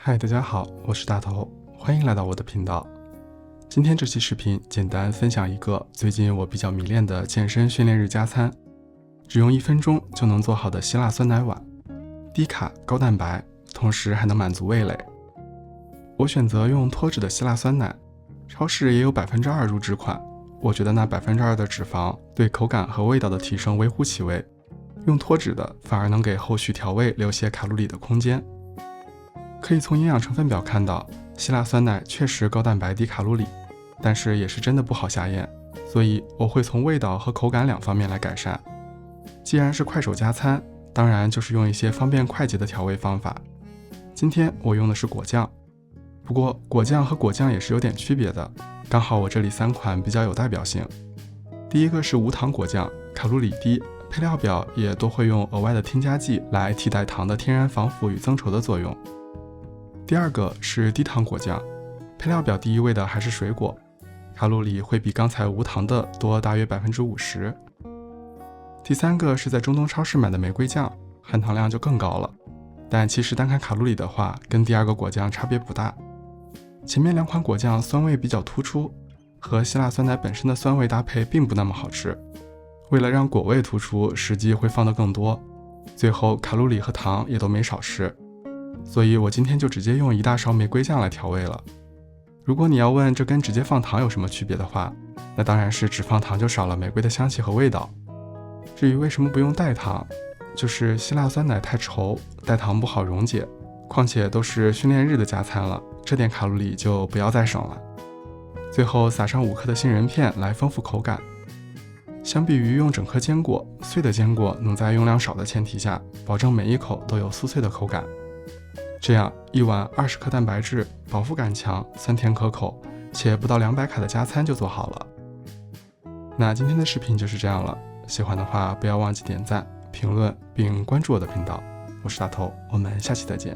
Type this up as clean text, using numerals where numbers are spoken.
嗨，大家好，我是大头，欢迎来到我的频道。今天这期视频简单分享一个最近我比较迷恋的健身训练日加餐，只用1分钟就能做好的希腊酸奶碗，低卡高蛋白，同时还能满足味蕾。我选择用脱脂的希腊酸奶，超市也有2%乳脂款，我觉得那2%的脂肪对口感和味道的提升微乎其微，用脱脂的反而能给后续调味留些卡路里的空间。可以从营养成分表看到，希腊酸奶确实高蛋白低卡路里，但是也是真的不好下咽，所以我会从味道和口感2方面来改善。既然是快手加餐，当然就是用一些方便快捷的调味方法。今天我用的是果酱，不过果酱和果酱也是有点区别的，刚好我这里3款比较有代表性。第一个是无糖果酱，卡路里低，配料表也都会用额外的添加剂来替代糖的天然防腐与增稠的作用。第二个是低糖果酱，配料表第一位的还是水果，卡路里会比刚才无糖的多大约50%。第三个是在中东超市买的玫瑰酱，含糖量就更高了，但其实单看卡路里的话，跟第2个果酱差别不大。前面2款果酱酸味比较突出，和希腊酸奶本身的酸味搭配并不那么好吃。为了让果味突出，实际会放得更多，最后卡路里和糖也都没少吃。所以我今天就直接用1大勺玫瑰酱来调味了。如果你要问这跟直接放糖有什么区别的话，那当然是只放糖就少了玫瑰的香气和味道。至于为什么不用代糖，就是希腊酸奶太稠，代糖不好溶解，况且都是训练日的加餐了，这点卡路里就不要再省了。最后撒上5克的杏仁片来丰富口感。相比于用整颗坚果，碎的坚果能在用量少的前提下，保证每一口都有酥脆的口感。这样一碗20克蛋白质，饱腹感强，酸甜可口，且不到200卡的加餐就做好了。那今天的视频就是这样了，喜欢的话不要忘记点赞、评论并关注我的频道。我是大头，我们下期再见。